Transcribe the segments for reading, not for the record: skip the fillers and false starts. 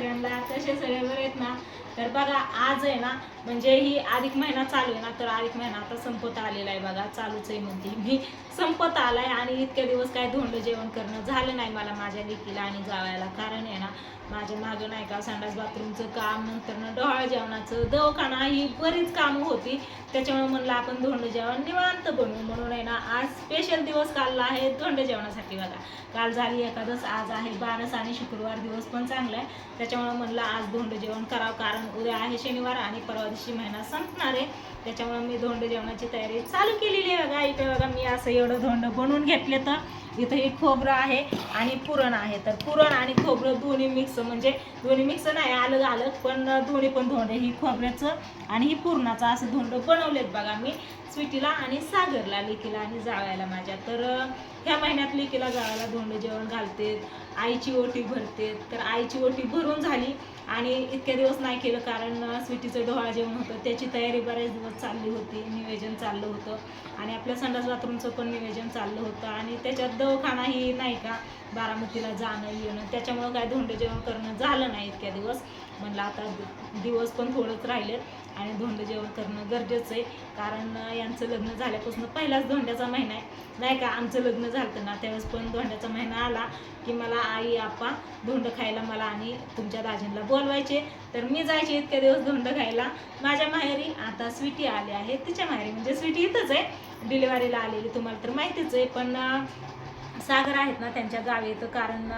सगळ्यांना. कसे सगळे बरे आहेत ना? तर बघा आज आहे ना, म्हणजे ही अधिक महिना चालू आहे ना, तर अधिक महिना आता संपत आलेला आहे. बघा चालूच आहे म्हणते मी, संपत आलाय. आणि इतक्या दिवस काय धोंड जेवण करणं झालं नाही मला माझ्या लेकीला आणि जावयाला. कारण आहे ना, माझ्या मागं नाही का संडास बाथरूमचं काम, नंतर डोहाळ जेवणाचं, दवाखाना, ही बरीच कामं होती. त्याच्यामुळे म्हणलं आपण धोंड जेवण निवांत बनवू म्हणून आहे ना, आज स्पेशल दिवस काढला आहे धोंड जेवणासाठी. बघा काल झाली एकादश, आज आहे बारस आणि शुक्रवार दिवस पण चांगला आहे. त्याच्यामुळे म्हणलं आज धोंड जेवण करावं, कारण उद्या आहे शनिवार आणि परवा दिवशी महिना संपणार आहे. त्याच्यामुळे मी धोंड जेवणाची तयारी चालू केलेली आहे. बघा इथे बघा मी असं एवढं धोंड बनवून घेतले. तर इथं हे खोबरं आहे आणि पुरण आहे. तर पुरण आणि खोबरं दोन्ही मिक्स, म्हणजे दोन्ही मिक्स नाही, अलग अलग, पण दोन्ही पण धोंड, ही खोबऱ्याचं आणि ही पुरणाचं असं धोंड बनवलेत बघा मी स्वीटीला आणि सागरला, लेकीला आणि जावयाला माझ्या. तर ह्या महिन्यात लेकीला जावयाला धोंड जेवण घालते, आईची ओटी भरते. तर आईची ओटी भरून झाली आणि इतक्या दिवस नाही केलं कारण स्वीटीचं डोहाळ जेवण होतं, त्याची तयारी बरेच दिवस चालली होती, नियोजन चाललं होतं. आणि आपल्या संडास बाथरूमचं पण नियोजन चाललं होतं. आणि त्याच्यात दवाखानाही नाही का, बारामतीला जाणं येणं, त्याच्यामुळं काय धोंड जेवण करणं झालं नाही इतक्या दिवस. म्हणलं आता दिवस पण थोडंच राहिलेत आणि धोंड जेवण करणं गरजेचं आहे. कारण यांचं लग्न झाल्यापासून पहिलाच धोंड्याचा महिना आहे नाही का. आमचं लग्न झालं ना त्यावेळेस पण धोंड्याचा महिना आला की मला आई आप्पा धोंड खायला मला आणि तुमच्या दाजींना बोलवायचे. तर मी जायचे इतक्या दिवस धोंड खायला माझ्या माहेरी. आता स्वीटी आले आहे तिच्या माहेरी, म्हणजे स्वीटी इथंच आहे, डिलिव्हरीला आलेली, तुम्हाला तर माहितीच आहे. पण सागर आहेत ना त्यांच्या गावी येतं, कारण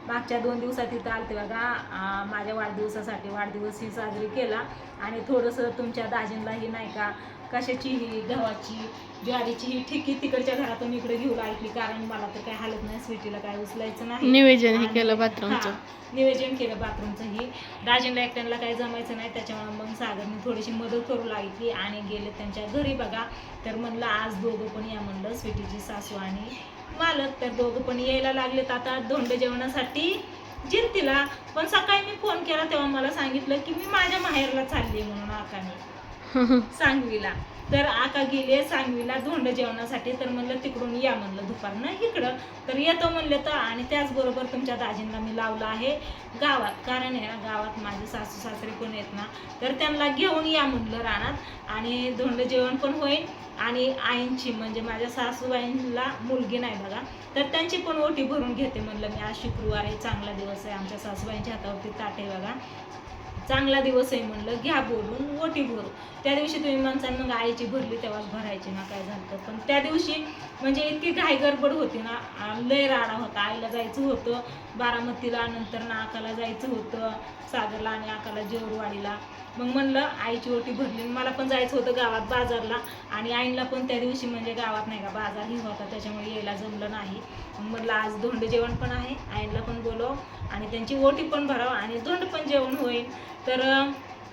मागच्या 2 दिवसात इथं आलते बघा माझ्या वाढदिवसासाठी. वाढदिवसही साजरी केला आणि थोडंसं तुमच्या दाजींलाही नाही का कशाची ही गव्हाची ज्वारीची ही ठिकी तिकडच्या घरातून इकडे घेऊन ऐकली, कारण मला तर काय हालत नाही, स्वीटीला काय उचलायचं नाही. नियोजन केलं बाथरूमचं, नियोजन केलं बाथरूमचं ही. दाजींला एकट्यांना काही जमायचं नाही, त्याच्यामुळे मग सागरने थोडीशी मदत करू लागली आणि गेले त्यांच्या घरी बघा. तर म्हणलं आज दोघं पण या म्हणलं, स्वीटीची सासू आणि मालक. तर दोघं पण यायला लागलेत आता धोंड जेवणासाठी जिंतीला. पण सकाळी मी फोन केला तेव्हा मला सांगितलं की मी माझ्या माहेरला चालली म्हणून आकाने सांगवीला. तर आका गेले सांगवीला धोंड जेवणासाठी. तर म्हणलं तिकडून या म्हणलं दुपारनं इकडं. तर येतो म्हणले तर. आणि त्याचबरोबर तुमच्या दाजींना मी लावलं आहे गावात, कारण आहे ना गावात माझे सासू सासरे पण आहेत ना, तर त्यांना घेऊन या म्हणलं रानात आणि धोंड जेवण पण होईल. आणि आईंची म्हणजे माझ्या सासूबाईंना मुलगी नाही बघा, तर त्यांची पण ओटी भरून घेते म्हणलं मी. आज शुक्रवार आहे, चांगला दिवस आहे, आमच्या सासूबाईंच्या हातावरती ताट आहे बघा, चांगला दिवस आहे म्हणलं घ्या बोलून ओटी भरू. त्या दिवशी तुम्ही माणसांना मग आईची भरली तेव्हाच भरायची ना, काय झालं. पण त्या दिवशी म्हणजे इतकी घाई गडबड होती ना, लय राडा होता. आईला जायचं होतं बारामतीला, नंतर ना आकाला जायचं होतं, सागरला आणि आकाला जेवरवाडीला. मग म्हणलं आईची ओटी भरली, मला पण जायचं होतं गावात बाजारला आणि आईला पण त्या दिवशी म्हणजे गावात नाही का बाजारही होता, त्याच्यामुळे यायला जमलं नाही. मग म्हणलं आज धोंड जेवण पण आहे, आईला पण बोलव आणि त्यांची ओटी पण भरावं आणि धोंड पण जेवण होईल. तर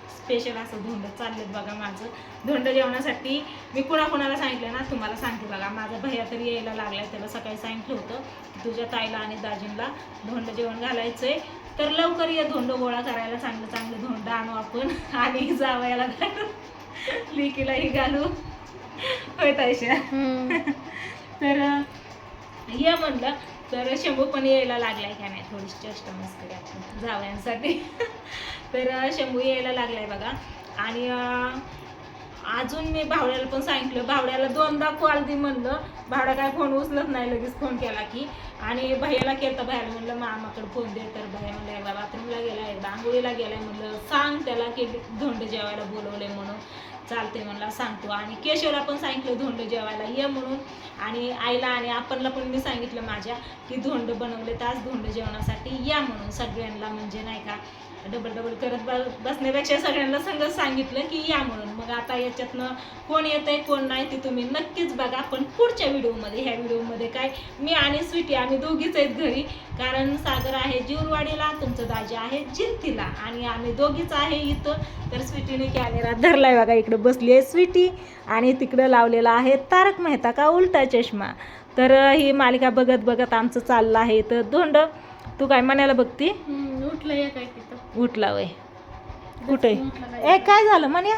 स्पेशल असं धोंड चाललेत बघा माझं. धोंड जेवणासाठी मी कुणाकुणाला सांगितलं ना तुम्हाला सांगते बघा. माझा भैया तरी यायला लागलाय, त्याला सकाळी सांगितलं होतं की तुझ्या ताईला आणि दाजींला धोंड जेवण घालायचंय, तर लवकर ये धोंड गोळा करायला, चांगलं चांगलं धोंड आणू आपण आणि जावयाला घालू, लेकीलाही घालू, होय ताईशा. तर ये म्हणलं. तर शंभू पण यायला लागलाय का नाही, थोडीशी चेष्टा मस्करी आपण जावयांसाठी. तर शंभू यायला लागलाय बघा. आणि अजून मी भावड्याला पण सांगितलं, भावड्याला 2दा कॉल दे म्हणलं, भावडा काय फोन उचलत नाही, लगेच फोन केला की. आणि भैयाला केलं, भैयाला म्हणलं मामाकडे फोन दे. तर भैया म्हणलं एकदा बाथरूमला गेला, एकदा आंघोळीला गेलाय, म्हणलं सांग त्याला की धोंड जेवायला बोलवलंय म्हणून. चालते म्हणला सांगतो. आणि केशवला पण सांगितलं धोंड जेवायला ये म्हणून. आणि आईला आणि आपणला पण मी सांगितलं माझ्या की धोंड बनवले तर आज धोंड जेवणासाठी या म्हणून सगळ्यांना, म्हणजे नाही का डबल करत बसण्यापेक्षा सगळ्यांना संगत सांगितलं की या म्हणून. मग आता याच्यातनं कोण येतंय कोण नाही ते तुम्ही नक्कीच बघा. पण पुढच्या व्हिडिओमध्ये, ह्या व्हिडिओमध्ये काय मी आणि स्वीटी आम्ही दोघीच आहेत घरी, कारण सागर आहे जेवरवाडीला, तुमचं दाजी आहे जिंतीला आणि आम्ही दोघीच आहे इथं. तर स्वीटीने कॅमेरा धरलाय बघा, इकडे बसली आहे स्वीटी आणि तिकडं लावलेला आहे तारक मेहता का उलटा चष्मा. तर ही मालिका बघत बघत आमचं चाललं आहे इथं धोंड. तू काय म्हणायला बघती? उठलं काय तिथं, उठला वय कुठे ए काय झालं म्हण्या,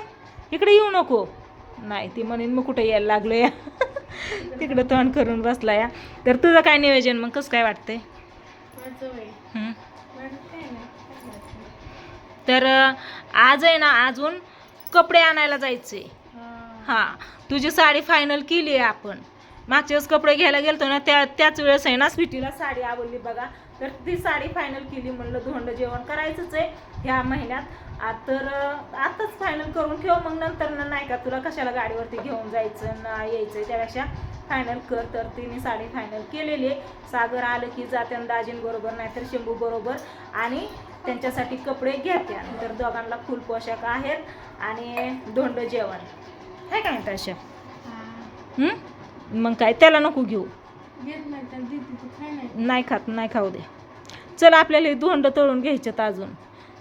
इकडे येऊ नको. नाही ती म्हणेन मग कुठे यायला लागलो या, तिकडं तोंड करून बसला या. तर तुझं काय नियोजन मग, कसं काय वाटतंय? तर आज आहे ना अजून कपडे आणायला जायचे. हां, तुझी साडी फायनल केली आहे आपण. मागच्या वेळेस कपडे घ्यायला गेलतो ना त्याच वेळेस आहे ना स्वीटीला साडी आवडली बघा, तर ती साडी फायनल केली. म्हणलं धोंड जेवण करायचंच आहे ह्या महिन्यात. तर आताच फायनल करून ठेव, मग नंतर नाही का तुला कशाला गाडीवरती घेऊन जायचं ना यायचं, त्यापेक्षा फायनल कर. तर तिने साडी फायनल केलेली आहे. सागर आलं की जात्यान दाजींबरोबर नाहीतर शंभू बरोबर आणि त्यांच्यासाठी कपडे घेते. तर दोघांना फुल पोशाख आहेत आणि धोंड जेवण आहे का नाही तशा. मग काय त्याला नको घेऊ, नाही खाऊ दे. चल आपल्याला हे धोंड तळून घ्यायच्यात. अजून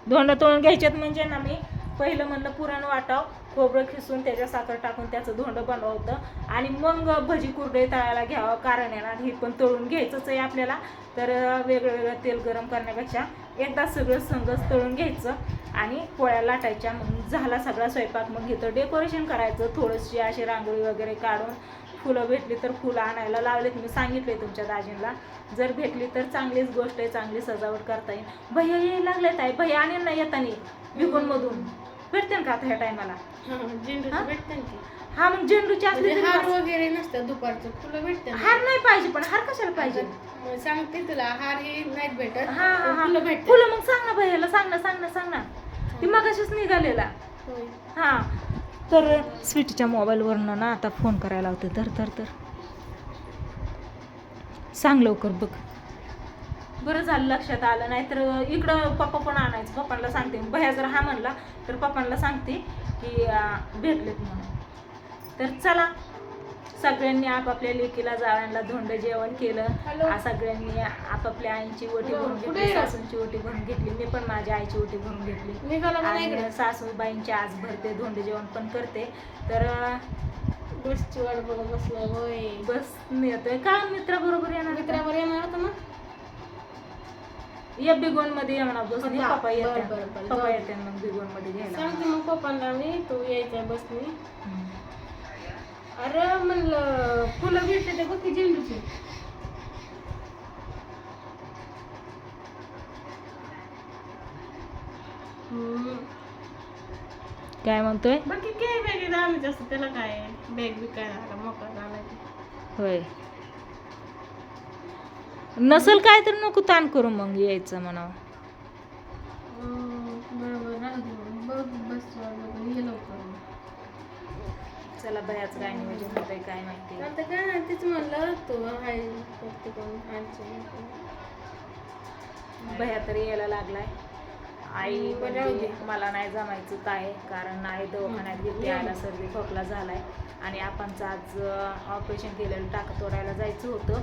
धोंड तळून घ्यायच्यात म्हणजे ना मी पहिलं म्हणलं पुरण वाटाव, खोबरं खिसून त्याच्या साखर टाकून त्याचं धोंड बनवतं आणि मग भजी कुरडई तळायला घ्यावं, कारण आहे ना हे पण तळून घ्यायचंच आहे आपल्याला. तर वेगळं तेल गरम करण्यापेक्षा एकदा सगळं संगच तळून घ्यायचं आणि पोळ्या लाटायच्या. मग झाला सगळा स्वयंपाक. मग इथं डेकोरेशन करायचं, थोडीशी अशी रांगोळी वगैरे काढून. फुलं भेटली तर फुलं आणायला लावलेत, मी सांगितले तुमच्या दाजींना. जर भेटली तर चांगलीच गोष्ट आहे, चांगली सजावट करता येईल. भैया यायला लागलेत आहे, भैया आणेल ना येतानी बिगुनमधून. भेटते ना का आता ह्या टायमाला? हा मग झेंडूची असली हार वगैरे नसतं दुपारचं, फुलं भेटते. हार नाही पाहिजे, पण हार कशाला पाहिजे सांगते तुला, हार हे नाहीत भेटत. फुलं भेटते. फुलं मग सांग ना भैयाला, सांग ना ती मगाशीच निघालेला. हा तर स्वीटीच्या मोबाईलवरनं ना आता फोन करायला होते. तर सांग लवकर बघ. बरं झालं लक्षात आलं, नाहीतर इकडं पप्पा पण आणायचं. पप्पांना सांगते, भैया जर हा म्हणला तर पप्पांना सांगते की भेटलेत म्हणून. तर चला, सगळ्यांनी आपापल्या लेकीला जावयांना धोंड जेवण केलं. सगळ्यांनी आपापल्या आईची ओटी भरून घेतली, सासूंची ओटी भरून घेतली. मी पण माझ्या आईची ओटी भरून घेतली आणि सासूबाईंची आज भरते, धोंड जेवण पण करते. तर बसची वाट बघत बसला. होय, बस येतोय का मित्राबरोबर येणार? मित्राबरोबर येणार होता ना. या बिगोन मध्ये येणार बस. पप्पा येते मग बिगोन मध्ये घ्यायला. सांगते मग पप्पांना मी, तू यायच्या बसनी. अरे म्हणलं फुलं भेटते ते बघ की झेंडूची. काय म्हणतोय? बाकी काय बॅग आणायचं असतं, त्याला काय बॅग बी काय मोकळा आणायचं. होय, नसल काय तर नको ताण करू, मग यायचं म्हणावं. बरोबर बघ बस ये लवकर. चला बयाच काय नियोजन होतंय काय माहिती. आता काय नाही तेच म्हणलं तू हाय भया तरी यायला लागलाय. आई म्हणजे मला नाही जमायचं काय, कारण आई दवाखान्यात घेतली, आला सर्दी खोकला झालाय आणि आपणचं आज ऑपरेशन केलेलं टाका तोडायला जायचं होतं.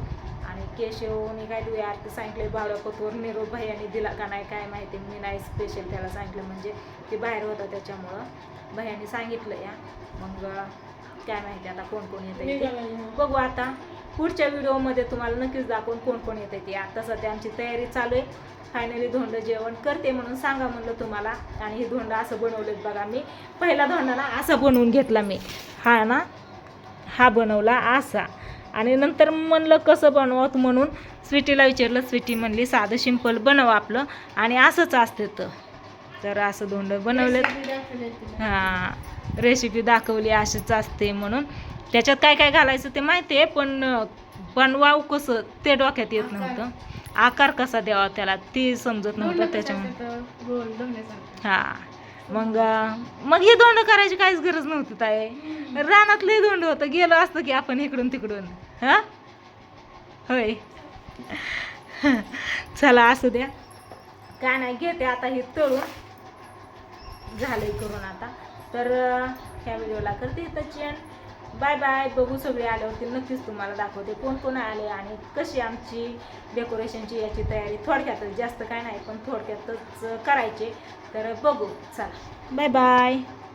आणि केशवने काय देऊ आरती सांगितले, बावळ्यापतवर निरोप भैयाने दिला का नाही काय माहिती. मी नाही स्पेशल त्याला सांगितलं, म्हणजे ते बाहेर होतं त्याच्यामुळं भैयाने सांगितलं या. मग काय माहिती आता कोण कोण येतं बघू. आता पुढच्या व्हिडिओमध्ये तुम्हाला नक्कीच दाखवून कोण कोण येतं ते. आता सध्या आमची तयारी चालू आहे. फायनली धोंड जेवण करते म्हणून सांगा म्हणलं तुम्हाला. आणि हे धोंड असं बनवलेत बघा. मी पहिला धोंडा ना असा बनवून घेतला मी, हा ना हा बनवला असा. आणि नंतर म्हणलं कसं बनवत म्हणून स्वीटीला विचारलं. स्वीटी म्हणली साधं सिंपल बनव आपलं आणि असंच असते. तर असं धोंड बनवलं. हां, रेसिपी दाखवली अशीच असते म्हणून. त्याच्यात काय काय घालायचं ते माहिती आहे, पण बनवावं कसं ते डोक्यात येत नव्हतं. आकार कसा द्यावा त्याला ते समजत नव्हतं त्याच्यामुळे. हां, मग हे धोंड करायची काहीच गरज नव्हती ताई. रानातलंही धोंड होतं, गेलो असतं की आपण इकडून तिकडून. हां होय. चला असू द्या, काय नाही घेते आता हे तळून. झालंय करून आता. तर ह्या व्हिडिओला करते इथंच एंड. Bye bye. बघू सगळे आल्यावरती नक्कीच तुम्हाला दाखवते कोण कोण आले आणि कशी आमची डेकोरेशनची याची तयारी. थोडक्यातच, जास्त काय नाही पण थोडक्यातच करायचे. तर बघू. चला बाय बाय.